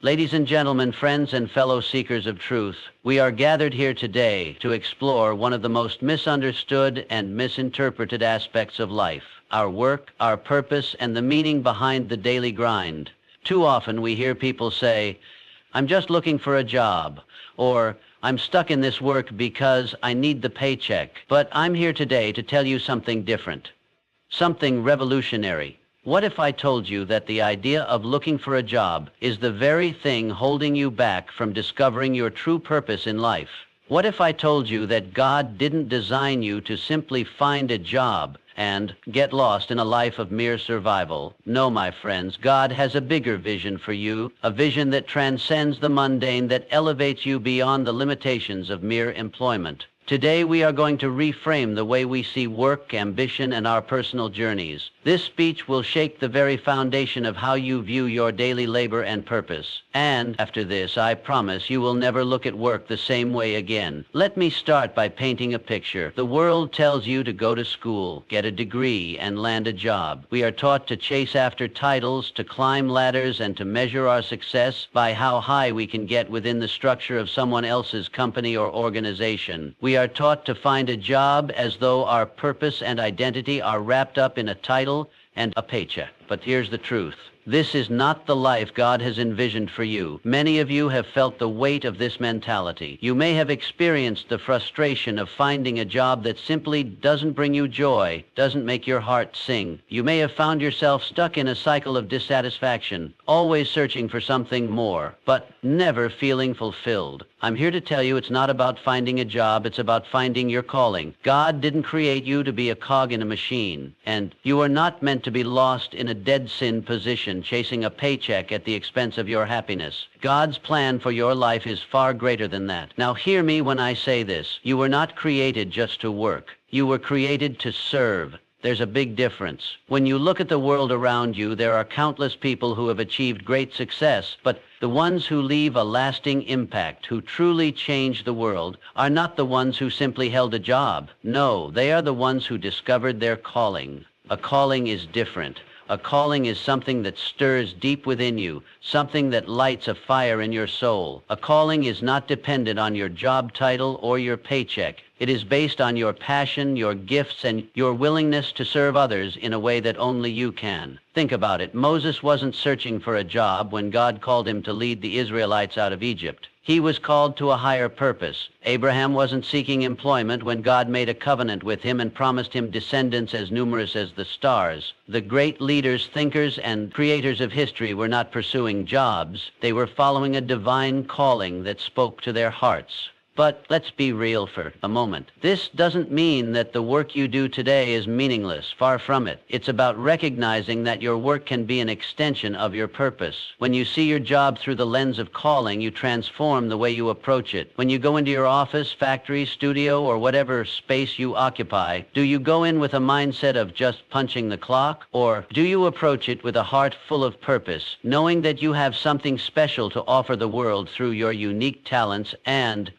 Ladies and gentlemen, friends and fellow seekers of truth, we are gathered here today to explore one of the most misunderstood and misinterpreted aspects of life, our work, our purpose, and the meaning behind the daily grind. Too often we hear people say, "I'm just looking for a job," or "I'm stuck in this work because I need the paycheck." But I'm here today to tell you something different, something revolutionary. What if I told you that the idea of looking for a job is the very thing holding you back from discovering your true purpose in life? What if I told you that God didn't design you to simply find a job and get lost in a life of mere survival? No, my friends, God has a bigger vision for you, a vision that transcends the mundane, that elevates you beyond the limitations of mere employment. Today we are going to reframe the way we see work, ambition, and our personal journeys. This speech will shake the very foundation of how you view your daily labor and purpose. And after this, I promise you will never look at work the same way again. Let me start by painting a picture. The world tells you to go to school, get a degree, and land a job. We are taught to chase after titles, to climb ladders, and to measure our success by how high we can get within the structure of someone else's company or organization. We are taught to find a job as though our purpose and identity are wrapped up in a title and a paycheck. But here's the truth. This is not the life God has envisioned for you. Many of you have felt the weight of this mentality. You may have experienced the frustration of finding a job that simply doesn't bring you joy, doesn't make your heart sing. You may have found yourself stuck in a cycle of dissatisfaction, always searching for something more, but never feeling fulfilled. I'm here to tell you it's not about finding a job, it's about finding your calling. God didn't create you to be a cog in a machine, and you are not meant to be lost in a dead sin position, chasing a paycheck at the expense of your happiness. God's plan for your life is far greater than that. Now hear me when I say this. You were not created just to work. You were created to serve. There's a big difference. When you look at the world around you, there are countless people who have achieved great success, but the ones who leave a lasting impact, who truly change the world, are not the ones who simply held a job. No, they are the ones who discovered their calling. A calling is different. A calling is something that stirs deep within you, something that lights a fire in your soul. A calling is not dependent on your job title or your paycheck. It is based on your passion, your gifts, and your willingness to serve others in a way that only you can. Think about it. Moses wasn't searching for a job when God called him to lead the Israelites out of Egypt. He was called to a higher purpose. Abraham wasn't seeking employment when God made a covenant with him and promised him descendants as numerous as the stars. The great leaders, thinkers, and creators of history were not pursuing jobs. They were following a divine calling that spoke to their hearts. But let's be real for a moment. This doesn't mean that the work you do today is meaningless. Far from it. It's about recognizing that your work can be an extension of your purpose. When you see your job through the lens of calling, you transform the way you approach it. When you go into your office, factory, studio, or whatever space you occupy, do you go in with a mindset of just punching the clock? Or do you approach it with a heart full of purpose, knowing that you have something special to offer the world through your unique talents and,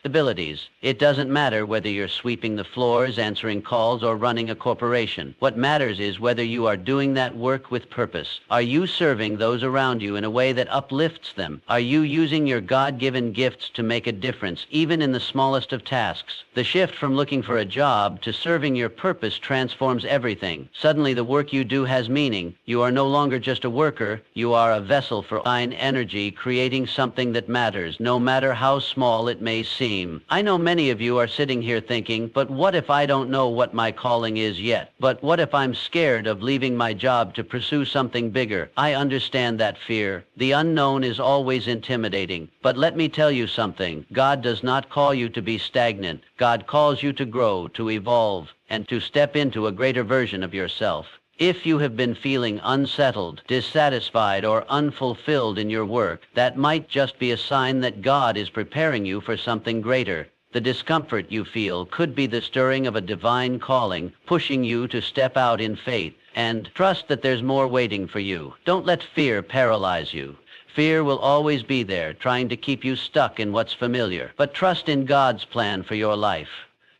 abilities? It doesn't matter whether you're sweeping the floors, answering calls, or running a corporation. What matters is whether you are doing that work with purpose. Are you serving those around you in a way that uplifts them? Are you using your God-given gifts to make a difference, even in the smallest of tasks? The shift from looking for a job to serving your purpose transforms everything. Suddenly the work you do has meaning. You are no longer just a worker. You are a vessel for divine energy, creating something that matters, no matter how small it may seem. I know many of you are sitting here thinking, but what if I don't know what my calling is yet? But what if I'm scared of leaving my job to pursue something bigger? I understand that fear. The unknown is always intimidating. But let me tell you something. God does not call you to be stagnant. God calls you to grow, to evolve, and to step into a greater version of yourself. If you have been feeling unsettled, dissatisfied, or unfulfilled in your work, that might just be a sign that God is preparing you for something greater. The discomfort you feel could be the stirring of a divine calling, pushing you to step out in faith and trust that there's more waiting for you. Don't let fear paralyze you. Fear will always be there, trying to keep you stuck in what's familiar. But trust in God's plan for your life.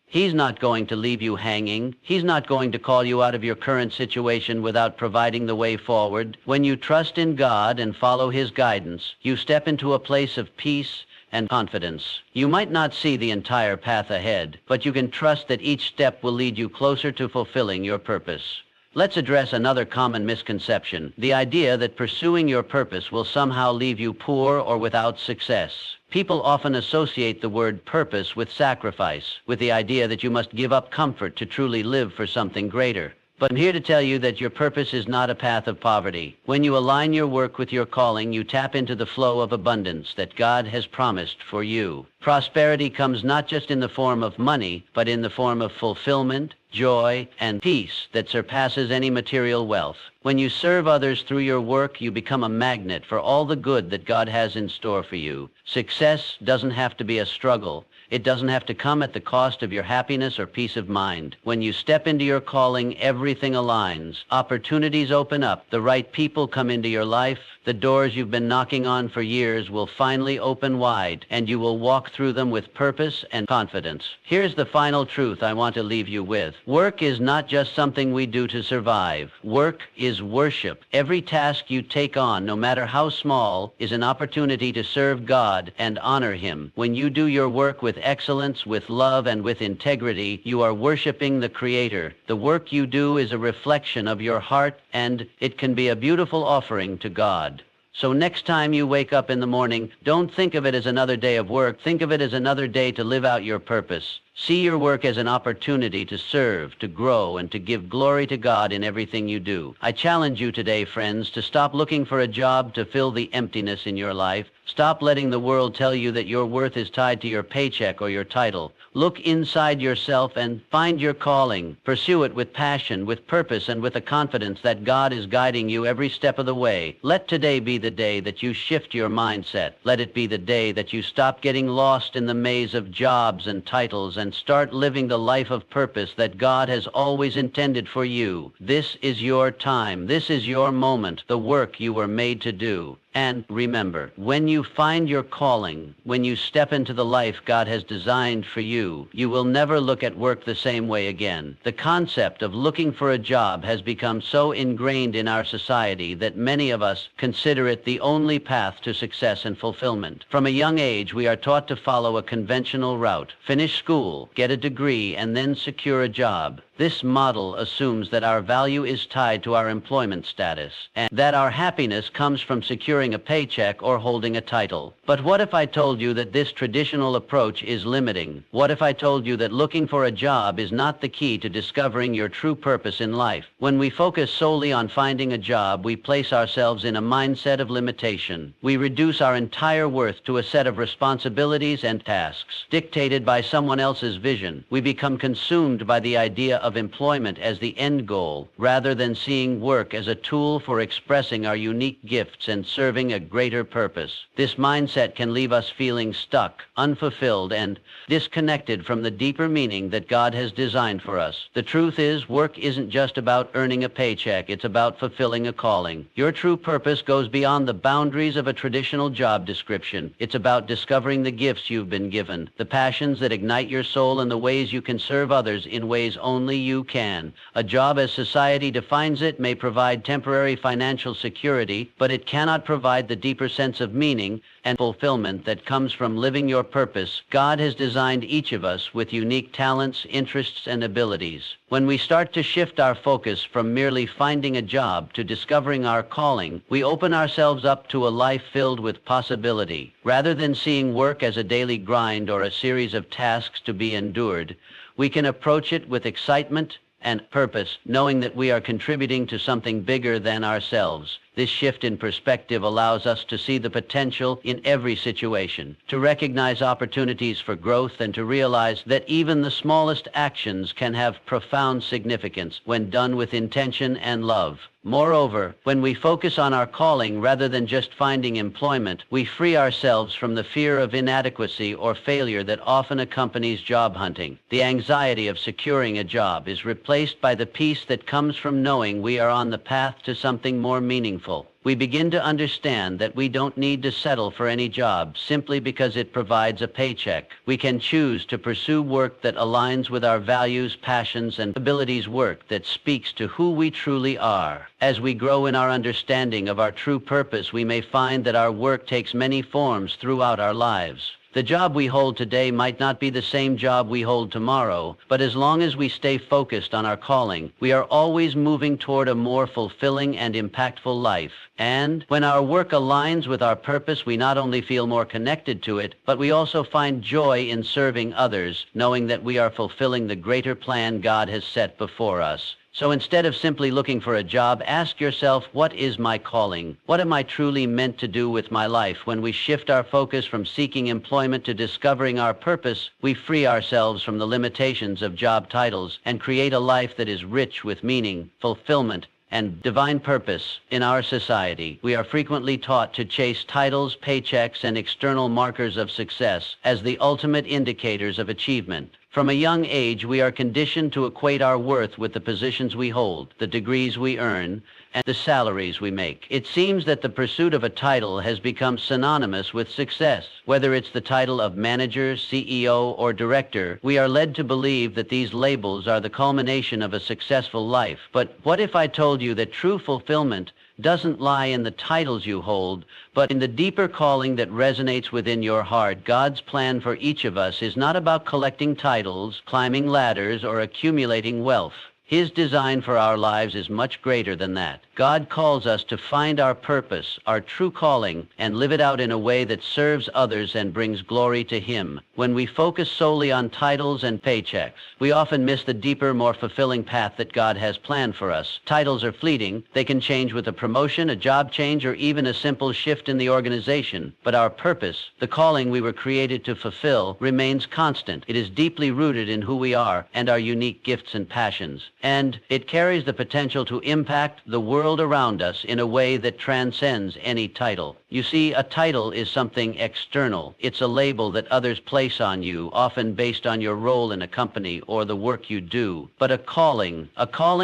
He's not going to leave you hanging. He's not going to call you out of your current situation without providing the way forward. When you trust in God and follow His guidance, you step into a place of peace and confidence. You might not see the entire path ahead, but you can trust that each step will lead you closer to fulfilling your purpose. Let's address another common misconception, the idea that pursuing your purpose will somehow leave you poor or without success. People often associate the word purpose with sacrifice, with the idea that you must give up comfort to truly live for something greater. But I'm here to tell you that your purpose is not a path of poverty. When you align your work with your calling, you tap into the flow of abundance that God has promised for you. Prosperity comes not just in the form of money, but in the form of fulfillment, joy, and peace that surpasses any material wealth. When you serve others through your work, you become a magnet for all the good that God has in store for you. Success doesn't have to be a struggle. It doesn't have to come at the cost of your happiness or peace of mind. When you step into your calling, everything aligns. Opportunities open up. The right people come into your life. The doors you've been knocking on for years will finally open wide, and you will walk through them with purpose and confidence. Here's the final truth I want to leave you with. Work is not just something we do to survive. Work is worship. Every task you take on, no matter how small, is an opportunity to serve God and honor Him. When you do your work with excellence, with love, and with integrity, you are worshiping the Creator. The work you do is a reflection of your heart, and it can be a beautiful offering to God. So next time you wake up in the morning, don't think of it as another day of work. Think of it as another day to live out your purpose. See your work as an opportunity to serve, to grow, and to give glory to God in everything you do. I challenge you today, friends, to stop looking for a job to fill the emptiness in your life. Stop letting the world tell you that your worth is tied to your paycheck or your title. Look inside yourself and find your calling. Pursue it with passion, with purpose, and with a confidence that God is guiding you every step of the way. Let today be the day that you shift your mindset. Let it be the day that you stop getting lost in the maze of jobs and titles and start living the life of purpose that God has always intended for you. This is your time. This is your moment, the work you were made to do. And remember, when you find your calling, when you step into the life God has designed for you, you will never look at work the same way again. The concept of looking for a job has become so ingrained in our society that many of us consider it the only path to success and fulfillment. From a young age, we are taught to follow a conventional route. Finish school, get a degree, and then secure a job. This model assumes that our value is tied to our employment status, and that our happiness comes from securing a paycheck or holding a title. But what if I told you that this traditional approach is limiting? What if I told you that looking for a job is not the key to discovering your true purpose in life? When we focus solely on finding a job, we place ourselves in a mindset of limitation. We reduce our entire worth to a set of responsibilities and tasks dictated by someone else's vision. We become consumed by the idea of employment as the end goal, rather than seeing work as a tool for expressing our unique gifts and serving a greater purpose. This mindset can leave us feeling stuck, unfulfilled, and disconnected from the deeper meaning that God has designed for us. The truth is, work isn't just about earning a paycheck, it's about fulfilling a calling. Your true purpose goes beyond the boundaries of a traditional job description. It's about discovering the gifts you've been given, the passions that ignite your soul, and the ways you can serve others in ways only you can. A job as society defines it may provide temporary financial security, but it cannot provide the deeper sense of meaning and fulfillment that comes from living your purpose. God has designed each of us with unique talents, interests, and abilities. When we start to shift our focus from merely finding a job to discovering our calling, we open ourselves up to a life filled with possibility. Rather than seeing work as a daily grind or a series of tasks to be endured, we can approach it with excitement and purpose, knowing that we are contributing to something bigger than ourselves. This shift in perspective allows us to see the potential in every situation, to recognize opportunities for growth, and to realize that even the smallest actions can have profound significance when done with intention and love. Moreover, when we focus on our calling rather than just finding employment, we free ourselves from the fear of inadequacy or failure that often accompanies job hunting. The anxiety of securing a job is replaced by the peace that comes from knowing we are on the path to something more meaningful. meaningful. We begin to understand that we don't need to settle for any job simply because it provides a paycheck. We can choose to pursue work that aligns with our values, passions, and abilities, work that speaks to who we truly are. As we grow in our understanding of our true purpose, we may find that our work takes many forms throughout our lives. The job we hold today might not be the same job we hold tomorrow, but as long as we stay focused on our calling, we are always moving toward a more fulfilling and impactful life. And when our work aligns with our purpose, we not only feel more connected to it, but we also find joy in serving others, knowing that we are fulfilling the greater plan God has set before us. So instead of simply looking for a job, ask yourself, what is my calling? What am I truly meant to do with my life? When we shift our focus from seeking employment to discovering our purpose, we free ourselves from the limitations of job titles and create a life that is rich with meaning, fulfillment, and divine purpose. In our society, we are frequently taught to chase titles, paychecks, and external markers of success as the ultimate indicators of achievement. From a young age, we are conditioned to equate our worth with the positions we hold, the degrees we earn, and the salaries we make. It seems that the pursuit of a title has become synonymous with success. Whether it's the title of manager, CEO, or director, we are led to believe that these labels are the culmination of a successful life. But what if I told you that true fulfillment doesn't lie in the titles you hold, but in the deeper calling that resonates within your heart? God's plan for each of us is not about collecting titles, climbing ladders, or accumulating wealth. His design for our lives is much greater than that. God calls us to find our purpose, our true calling, and live it out in a way that serves others and brings glory to Him. When we focus solely on titles and paychecks, we often miss the deeper, more fulfilling path that God has planned for us. Titles are fleeting. They can change with a promotion, a job change, or even a simple shift in the organization. But our purpose, the calling we were created to fulfill, remains constant. It is deeply rooted in who we are and our unique gifts and passions. And it carries the potential to impact the world around us in a way that transcends any title. You see, a title is something external. It's a label that others place on you, often based on your role in a company or the work you do. But a calling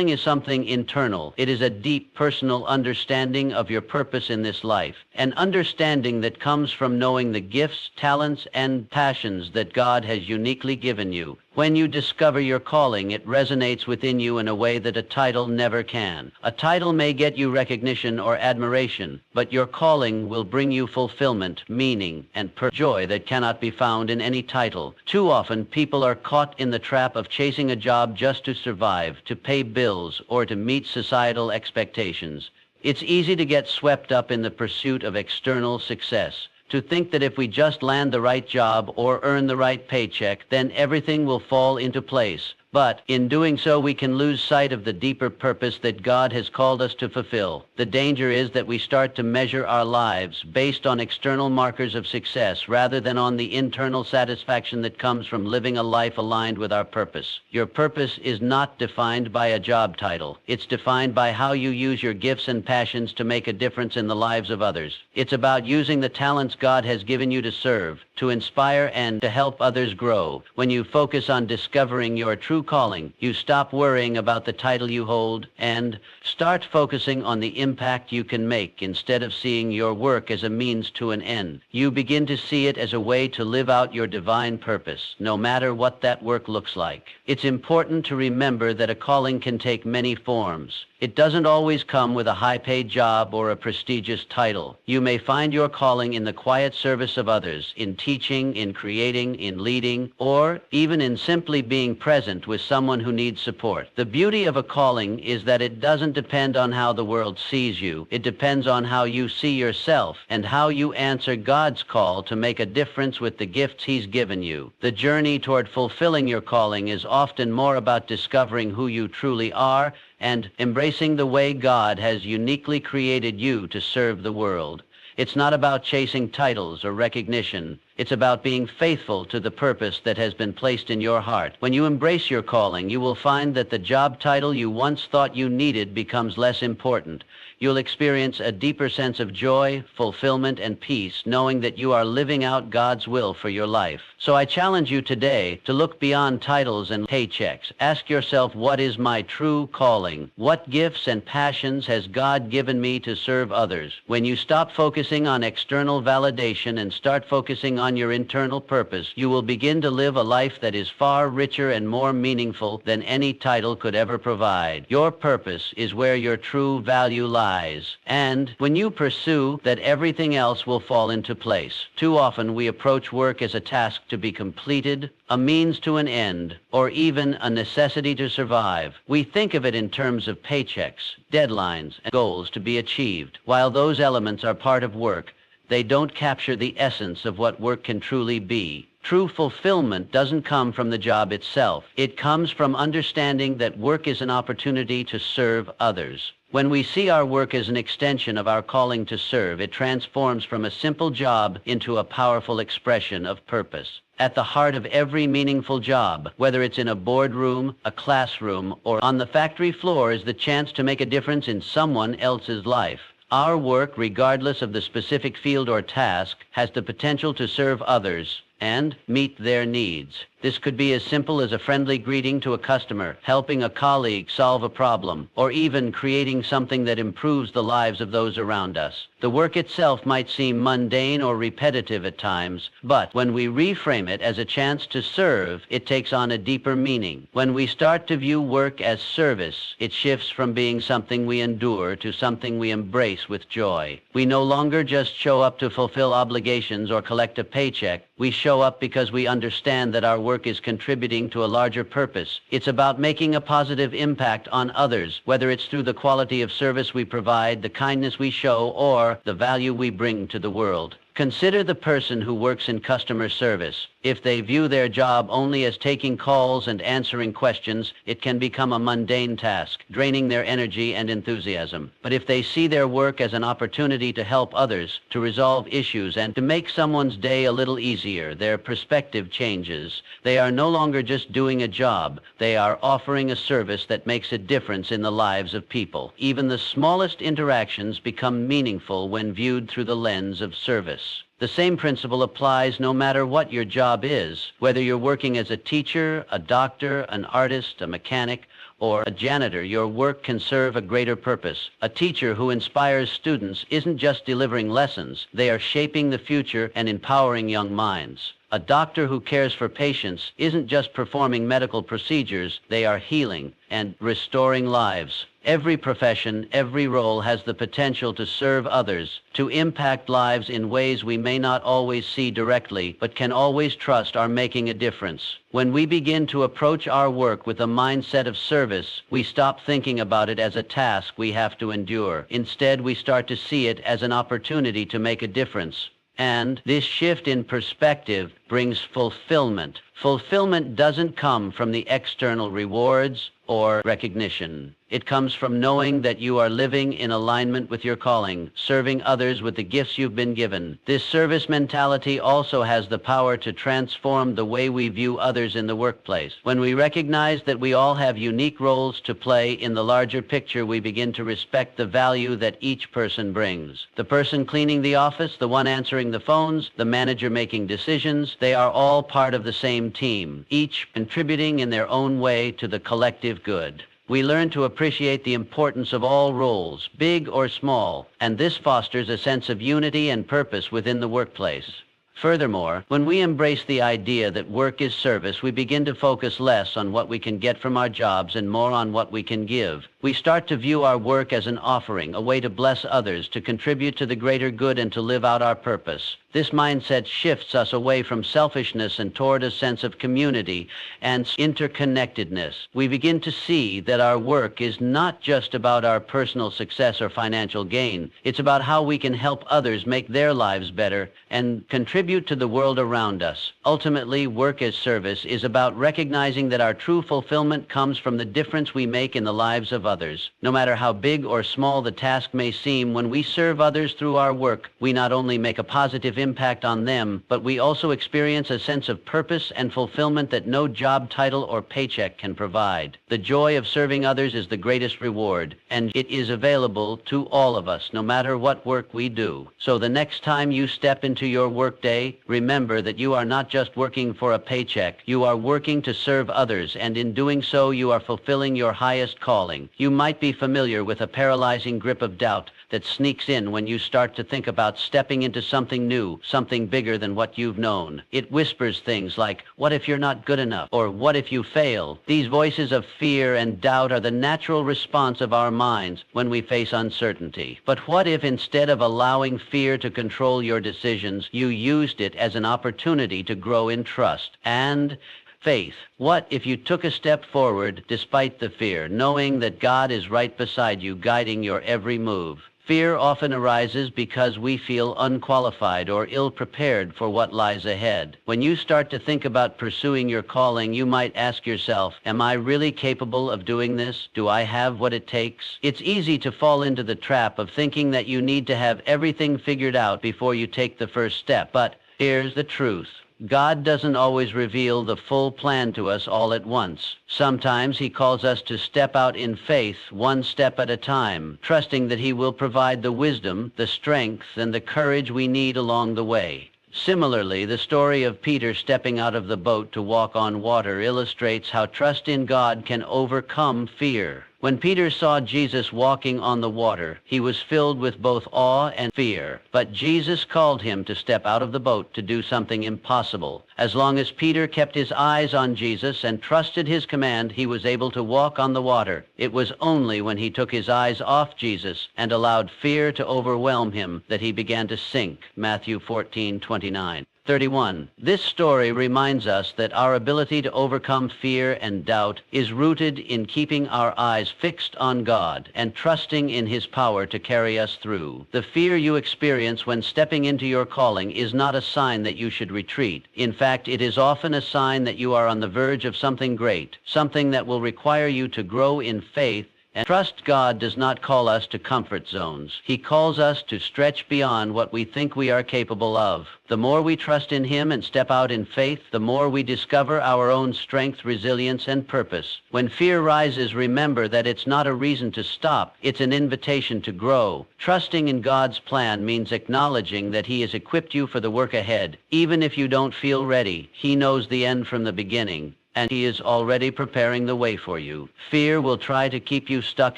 is something internal. It is a deep personal understanding of your purpose in this life, an understanding that comes from knowing the gifts, talents, and passions that God has uniquely given you. When you discover your calling, it resonates within you in a way that a title never can. A title may get you recognition or admiration, but your calling will bring you fulfillment, meaning, and joy that cannot be found in any title. Too often, people are caught in the trap of chasing a job just to survive, to pay bills, or to meet societal expectations. It's easy to get swept up in the pursuit of external success, to think that if we just land the right job or earn the right paycheck, then everything will fall into place. But in doing so, we can lose sight of the deeper purpose that God has called us to fulfill. The danger is that we start to measure our lives based on external markers of success rather than on the internal satisfaction that comes from living a life aligned with our purpose. Your purpose is not defined by a job title. It's defined by how you use your gifts and passions to make a difference in the lives of others. It's about using the talents God has given you to serve, to inspire, and to help others grow. When you focus on discovering your true calling, you stop worrying about the title you hold and start focusing on the impact you can make. Instead of seeing your work as a means to an end, you begin to see it as a way to live out your divine purpose, no matter what that work looks like. It's important to remember that a calling can take many forms. It doesn't always come with a high-paid job or a prestigious title. You may find your calling in the quiet service of others, in teaching, in creating, in leading, or even in simply being present with someone who needs support. The beauty of a calling is that it doesn't depend on how the world sees you. It depends on how you see yourself and how you answer God's call to make a difference with the gifts He's given you. The journey toward fulfilling your calling is often more about discovering who you truly are and embracing the way God has uniquely created you to serve the world. It's not about chasing titles or recognition. It's about being faithful to the purpose that has been placed in your heart. When you embrace your calling, you will find that the job title you once thought you needed becomes less important. You'll experience a deeper sense of joy, fulfillment, and peace, knowing that you are living out God's will for your life. So I challenge you today to look beyond titles and paychecks. Ask yourself, what is my true calling? What gifts and passions has God given me to serve others? When you stop focusing on external validation and start focusing on your internal purpose, you will begin to live a life that is far richer and more meaningful than any title could ever provide. Your purpose is where your true value lies. And when you pursue that, everything else will fall into place. Too often we approach work as a task to be completed, a means to an end, or even a necessity to survive. We think of it in terms of paychecks, deadlines, and goals to be achieved. While those elements are part of work, they don't capture the essence of what work can truly be. True fulfillment doesn't come from the job itself. It comes from understanding that work is an opportunity to serve others. When we see our work as an extension of our calling to serve, it transforms from a simple job into a powerful expression of purpose. At the heart of every meaningful job, whether it's in a boardroom, a classroom, or on the factory floor, is the chance to make a difference in someone else's life. Our work, regardless of the specific field or task, has the potential to serve others and meet their needs. This could be as simple as a friendly greeting to a customer, helping a colleague solve a problem, or even creating something that improves the lives of those around us. The work itself might seem mundane or repetitive at times, but when we reframe it as a chance to serve, it takes on a deeper meaning. When we start to view work as service, it shifts from being something we endure to something we embrace with joy. We no longer just show up to fulfill obligations or collect a paycheck. We show up because we understand that our work is contributing to a larger purpose. It's about making a positive impact on others, whether it's through the quality of service we provide, the kindness we show, or the value we bring to the world. Consider the person who works in customer service. If they view their job only as taking calls and answering questions, it can become a mundane task, draining their energy and enthusiasm. But if they see their work as an opportunity to help others, to resolve issues, and to make someone's day a little easier, their perspective changes. They are no longer just doing a job. They are offering a service that makes a difference in the lives of people. Even the smallest interactions become meaningful when viewed through the lens of service. The same principle applies no matter what your job is, whether you're working as a teacher, a doctor, an artist, a mechanic, or a janitor. Your work can serve a greater purpose. A teacher who inspires students isn't just delivering lessons. They are shaping the future and empowering young minds. A doctor who cares for patients isn't just performing medical procedures. They are healing and restoring lives. Every profession, every role has the potential to serve others, to impact lives in ways we may not always see directly, but can always trust are making a difference. When we begin to approach our work with a mindset of service, we stop thinking about it as a task we have to endure. Instead, we start to see it as an opportunity to make a difference. And this shift in perspective brings fulfillment. Fulfillment doesn't come from the external rewards or recognition. It comes from knowing that you are living in alignment with your calling, serving others with the gifts you've been given. This service mentality also has the power to transform the way we view others in the workplace. When we recognize that we all have unique roles to play in the larger picture, we begin to respect the value that each person brings. The person cleaning the office, the one answering the phones, the manager making decisions, they are all part of the same team, each contributing in their own way to the collective good. We learn to appreciate the importance of all roles, big or small, and this fosters a sense of unity and purpose within the workplace. Furthermore, when we embrace the idea that work is service, we begin to focus less on what we can get from our jobs and more on what we can give. We start to view our work as an offering, a way to bless others, to contribute to the greater good, and to live out our purpose. This mindset shifts us away from selfishness and toward a sense of community and interconnectedness. We begin to see that our work is not just about our personal success or financial gain. It's about how we can help others make their lives better and contribute contribute to the world around us. Ultimately, work as service is about recognizing that our true fulfillment comes from the difference we make in the lives of others. No matter how big or small the task may seem, when we serve others through our work, we not only make a positive impact on them, but we also experience a sense of purpose and fulfillment that no job title or paycheck can provide. The joy of serving others is the greatest reward, and it is available to all of us, no matter what work we do. So the next time you step into your workday, remember that you are not just working for a paycheck. You are working to serve others, and in doing so, you are fulfilling your highest calling. You might be familiar with a paralyzing grip of doubt that sneaks in when you start to think about stepping into something new, something bigger than what you've known. It whispers things like, what if you're not good enough? Or what if you fail? These voices of fear and doubt are the natural response of our minds when we face uncertainty. But what if instead of allowing fear to control your decisions, you used it as an opportunity to grow in trust and faith? What if you took a step forward despite the fear, knowing that God is right beside you, guiding your every move? Fear often arises because we feel unqualified or ill-prepared for what lies ahead. When you start to think about pursuing your calling, you might ask yourself, am I really capable of doing this? Do I have what it takes? It's easy to fall into the trap of thinking that you need to have everything figured out before you take the first step. But here's the truth. God doesn't always reveal the full plan to us all at once. Sometimes He calls us to step out in faith, one step at a time, trusting that He will provide the wisdom, the strength, and the courage we need along the way. Similarly, the story of Peter stepping out of the boat to walk on water illustrates how trust in God can overcome fear. When Peter saw Jesus walking on the water, he was filled with both awe and fear. But Jesus called him to step out of the boat to do something impossible. As long as Peter kept his eyes on Jesus and trusted His command, he was able to walk on the water. It was only when he took his eyes off Jesus and allowed fear to overwhelm him that he began to sink. Matthew 14:29. 31. This story reminds us that our ability to overcome fear and doubt is rooted in keeping our eyes fixed on God and trusting in His power to carry us through. The fear you experience when stepping into your calling is not a sign that you should retreat. In fact, it is often a sign that you are on the verge of something great, something that will require you to grow in faith. And trust God does not call us to comfort zones. He calls us to stretch beyond what we think we are capable of. The more we trust in Him and step out in faith, the more we discover our own strength, resilience, and purpose. When fear rises, remember that it's not a reason to stop. It's an invitation to grow. Trusting in God's plan means acknowledging that He has equipped you for the work ahead. Even if you don't feel ready, He knows the end from the beginning, and He is already preparing the way for you. Fear will try to keep you stuck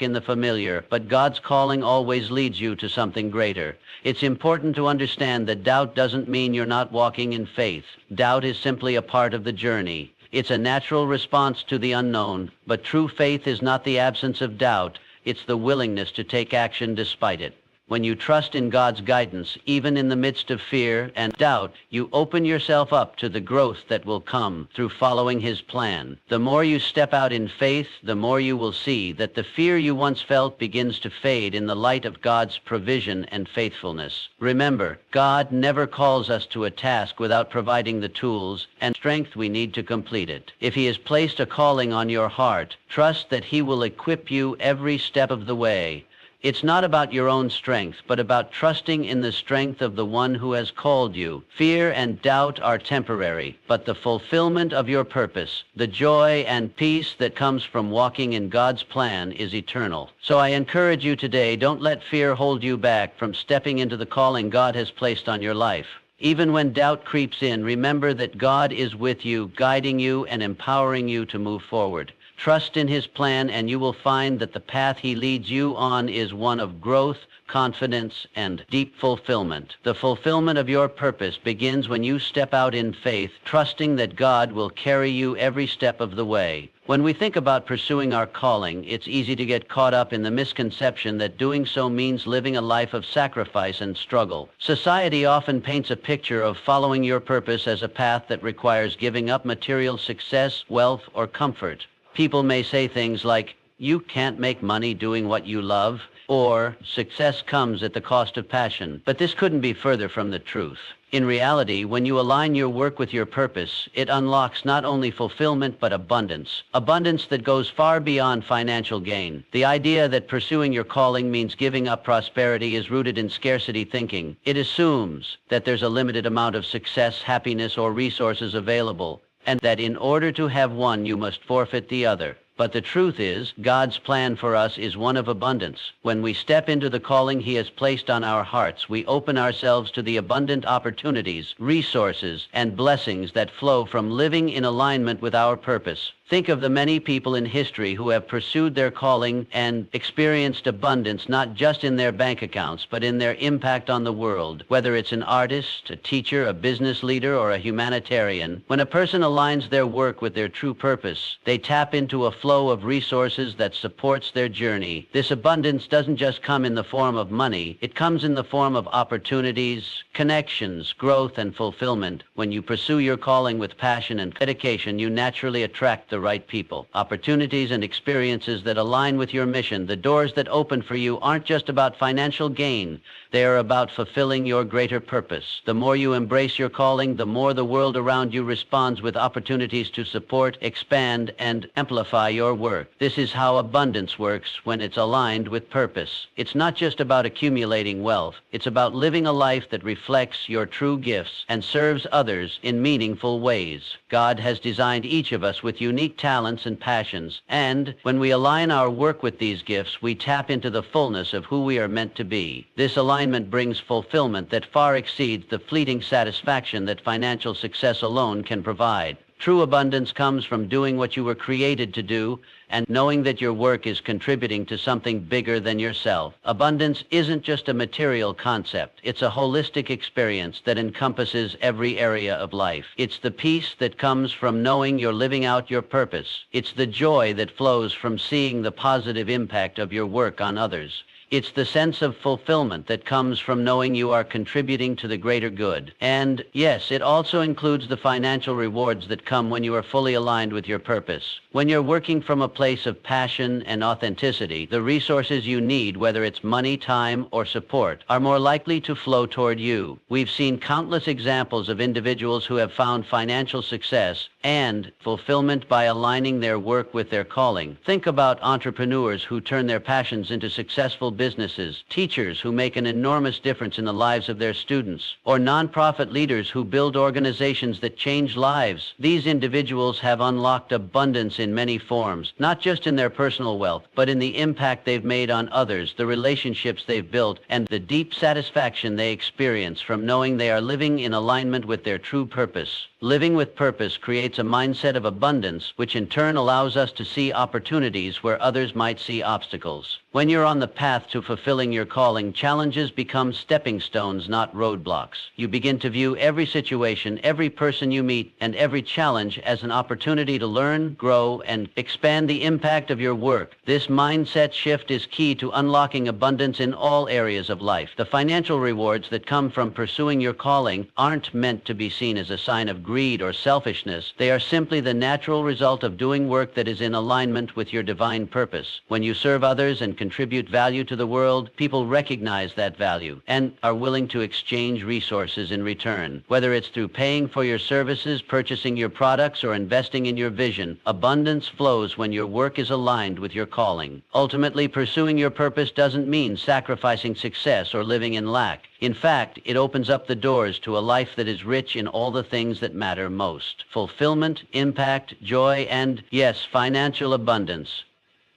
in the familiar, but God's calling always leads you to something greater. It's important to understand that doubt doesn't mean you're not walking in faith. Doubt is simply a part of the journey. It's a natural response to the unknown, but true faith is not the absence of doubt. It's the willingness to take action despite it. When you trust in God's guidance, even in the midst of fear and doubt, you open yourself up to the growth that will come through following His plan. The more you step out in faith, the more you will see that the fear you once felt begins to fade in the light of God's provision and faithfulness. Remember, God never calls us to a task without providing the tools and strength we need to complete it. If He has placed a calling on your heart, trust that He will equip you every step of the way. It's not about your own strength, but about trusting in the strength of the one who has called you. Fear and doubt are temporary, but the fulfillment of your purpose, the joy and peace that comes from walking in God's plan is eternal. So I encourage you today, don't let fear hold you back from stepping into the calling God has placed on your life. Even when doubt creeps in, remember that God is with you, guiding you and empowering you to move forward. Trust in His plan, and you will find that the path He leads you on is one of growth, confidence, and deep fulfillment. The fulfillment of your purpose begins when you step out in faith, trusting that God will carry you every step of the way. When we think about pursuing our calling, it's easy to get caught up in the misconception that doing so means living a life of sacrifice and struggle. Society often paints a picture of following your purpose as a path that requires giving up material success, wealth, or comfort. People may say things like, "You can't make money doing what you love. Or, success comes at the cost of passion. But this couldn't be further from the truth. In reality, when you align your work with your purpose, it unlocks not only fulfillment but abundance. Abundance that goes far beyond financial gain. The idea that pursuing your calling means giving up prosperity is rooted in scarcity thinking. It assumes that there's a limited amount of success, happiness, or resources available, and that in order to have one, you must forfeit the other. But the truth is, God's plan for us is one of abundance. When we step into the calling He has placed on our hearts, we open ourselves to the abundant opportunities, resources, and blessings that flow from living in alignment with our purpose. Think of the many people in history who have pursued their calling and experienced abundance not just in their bank accounts, but in their impact on the world. Whether it's an artist, a teacher, a business leader, or a humanitarian, when a person aligns their work with their true purpose, they tap into a flow of resources that supports their journey. This abundance doesn't just come in the form of money, it comes in the form of opportunities, connections, growth, and fulfillment. When you pursue your calling with passion and dedication, you naturally attract the right people, opportunities, and experiences that align with your mission. The doors that open for you aren't just about financial gain. They are about fulfilling your greater purpose. The more you embrace your calling, the more the world around you responds with opportunities to support, expand, and amplify your work. This is how abundance works when it's aligned with purpose. It's not just about accumulating wealth. It's about living a life that reflects your true gifts and serves others in meaningful ways. God has designed each of us with unique talents and passions, and when we align our work with these gifts, we tap into the fullness of who we are meant to be. This alignment brings fulfillment that far exceeds the fleeting satisfaction that financial success alone can provide. True abundance comes from doing what you were created to do and knowing that your work is contributing to something bigger than yourself. Abundance isn't just a material concept. It's a holistic experience that encompasses every area of life. It's the peace that comes from knowing you're living out your purpose. It's the joy that flows from seeing the positive impact of your work on others. It's the sense of fulfillment that comes from knowing you are contributing to the greater good. And yes, it also includes the financial rewards that come when you are fully aligned with your purpose. When you're working from a place of passion and authenticity, the resources you need, whether it's money, time, or support, are more likely to flow toward you. We've seen countless examples of individuals who have found financial success and fulfillment by aligning their work with their calling. Think about entrepreneurs who turn their passions into successful businesses, teachers who make an enormous difference in the lives of their students, or nonprofit leaders who build organizations that change lives. These individuals have unlocked abundance in many forms, not just in their personal wealth, but in the impact they've made on others, the relationships they've built, and the deep satisfaction they experience from knowing they are living in alignment with their true purpose. Living with purpose creates a mindset of abundance, which in turn allows us to see opportunities where others might see obstacles. When you're on the path to fulfilling your calling, challenges become stepping stones, not roadblocks. You begin to view every situation, every person you meet, and every challenge as an opportunity to learn, grow, and expand the impact of your work. This mindset shift is key to unlocking abundance in all areas of life. The financial rewards that come from pursuing your calling aren't meant to be seen as a sign of greed or selfishness. They are simply the natural result of doing work that is in alignment with your divine purpose. When you serve others and contribute value to the world, people recognize that value and are willing to exchange resources in return. Whether it's through paying for your services, purchasing your products, or investing in your vision, abundance flows when your work is aligned with your calling. Ultimately, pursuing your purpose doesn't mean sacrificing success or living in lack. In fact, it opens up the doors to a life that is rich in all the things that matter most: fulfillment, impact, joy, and, yes, financial abundance.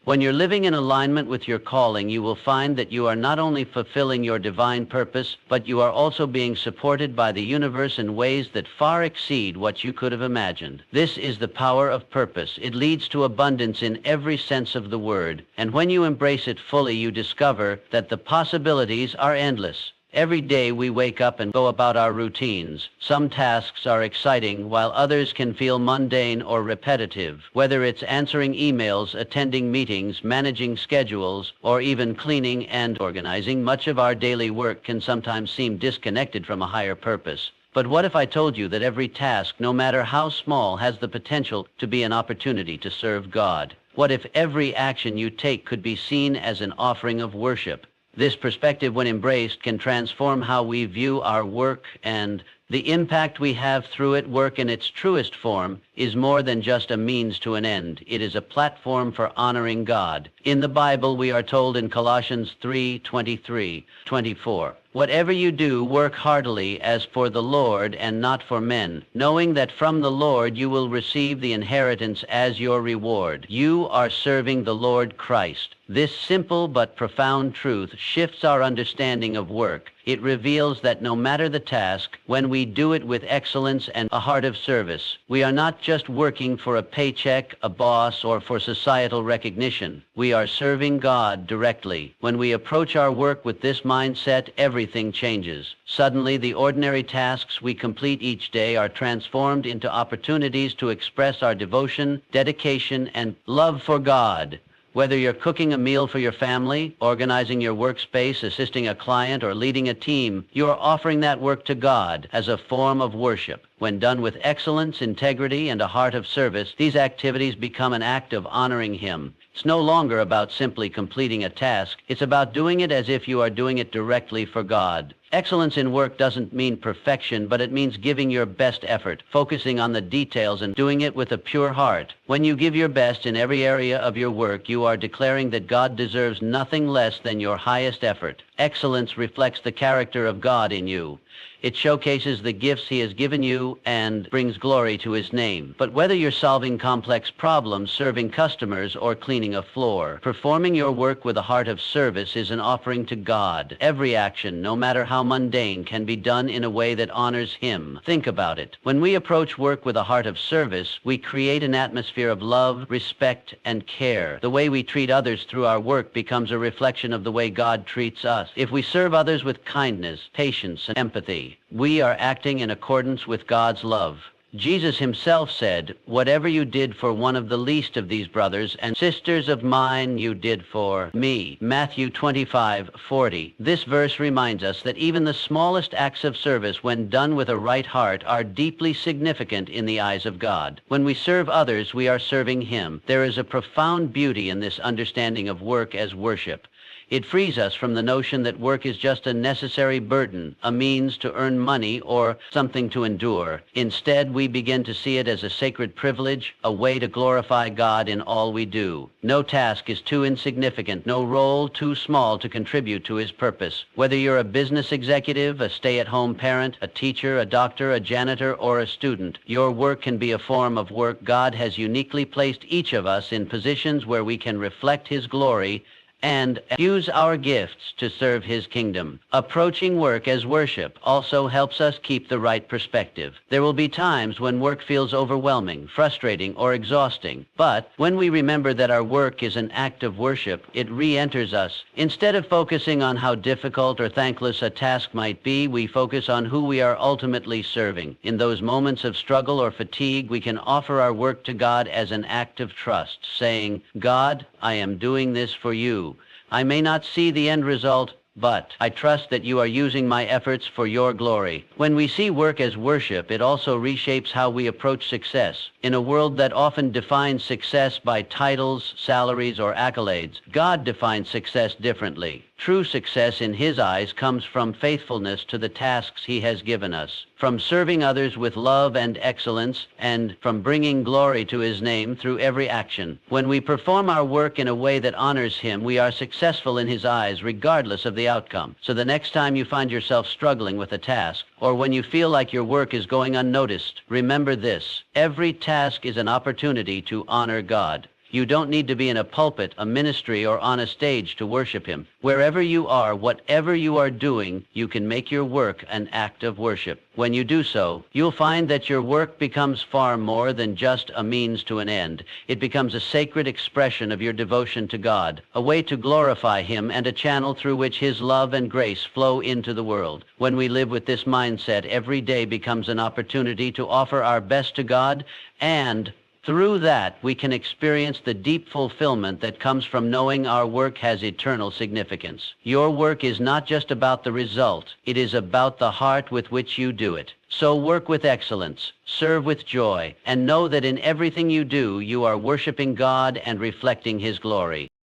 When you're living in alignment with your calling, you will find that you are not only fulfilling your divine purpose, but you are also being supported by the universe in ways that far exceed what you could have imagined. This is the power of purpose. It leads to abundance in every sense of the word. And when you embrace it fully, you discover that the possibilities are endless. Every day we wake up and go about our routines. Some tasks are exciting while others can feel mundane or repetitive. Whether it's answering emails, attending meetings, managing schedules, or even cleaning and organizing, much of our daily work can sometimes seem disconnected from a higher purpose. But what if I told you that every task, no matter how small, has the potential to be an opportunity to serve God? What if every action you take could be seen as an offering of worship? This perspective, when embraced, can transform how we view our work, and the impact we have through it. Work in its truest form is more than just a means to an end. It is a platform for honoring God. In the Bible, we are told in Colossians 3:23-24, "Whatever you do, work heartily as for the Lord and not for men, knowing that from the Lord you will receive the inheritance as your reward." You are serving the Lord Christ. This simple but profound truth shifts our understanding of work. It reveals that no matter the task, when we do it with excellence and a heart of service, we are not just working for a paycheck, a boss, or for societal recognition. We are serving God directly. When we approach our work with this mindset, everything changes. Suddenly, the ordinary tasks we complete each day are transformed into opportunities to express our devotion, dedication, and love for God. Whether you're cooking a meal for your family, organizing your workspace, assisting a client, or leading a team, you are offering that work to God as a form of worship. When done with excellence, integrity, and a heart of service, these activities become an act of honoring Him. It's no longer about simply completing a task. It's about doing it as if you are doing it directly for God. Excellence in work doesn't mean perfection, but it means giving your best effort, focusing on the details, and doing it with a pure heart. When you give your best in every area of your work, you are declaring that God deserves nothing less than your highest effort. Excellence reflects the character of God in you. It showcases the gifts He has given you and brings glory to His name. But whether you're solving complex problems, serving customers, or cleaning a floor, performing your work with a heart of service is an offering to God. Every action, no matter how mundane, can be done in a way that honors Him. Think about it. When we approach work with a heart of service, we create an atmosphere of love, respect, and care. The way we treat others through our work becomes a reflection of the way God treats us. If we serve others with kindness, patience, and empathy, we are acting in accordance with God's love. Jesus Himself said, "Whatever you did for one of the least of these brothers and sisters of mine, you did for me." Matthew 25:40. This verse reminds us that even the smallest acts of service, when done with a right heart, are deeply significant in the eyes of God. When we serve others, we are serving Him. There is a profound beauty in this understanding of work as worship. It frees us from the notion that work is just a necessary burden, a means to earn money, or something to endure. Instead, we begin to see it as a sacred privilege, a way to glorify God in all we do. No task is too insignificant, no role too small to contribute to His purpose. Whether you're a business executive, a stay-at-home parent, a teacher, a doctor, a janitor, or a student, your work can be a form of work. God has uniquely placed each of us in positions where we can reflect His glory and use our gifts to serve His kingdom. Approaching work as worship also helps us keep the right perspective. There will be times when work feels overwhelming, frustrating, or exhausting. But when we remember that our work is an act of worship, it re-enters us. Instead of focusing on how difficult or thankless a task might be, we focus on who we are ultimately serving. In those moments of struggle or fatigue, we can offer our work to God as an act of trust, saying, "God, I am doing this for you. I may not see the end result, but I trust that you are using my efforts for your glory." When we see work as worship, it also reshapes how we approach success. In a world that often defines success by titles, salaries, or accolades, God defines success differently. True success in His eyes comes from faithfulness to the tasks He has given us, from serving others with love and excellence, and from bringing glory to His name through every action. When we perform our work in a way that honors Him, we are successful in His eyes, regardless of the outcome. So the next time you find yourself struggling with a task, or when you feel like your work is going unnoticed, remember this: every task is an opportunity to honor God. You don't need to be in a pulpit, a ministry, or on a stage to worship Him. Wherever you are, whatever you are doing, you can make your work an act of worship. When you do so, you'll find that your work becomes far more than just a means to an end. It becomes a sacred expression of your devotion to God, a way to glorify Him, and a channel through which His love and grace flow into the world. When we live with this mindset, every day becomes an opportunity to offer our best to God and Through that, we can experience the deep fulfillment that comes from knowing our work has eternal significance. Your work is not just about the result, it is about the heart with which you do it. So work with excellence, serve with joy, and know that in everything you do, you are worshiping God and reflecting His glory.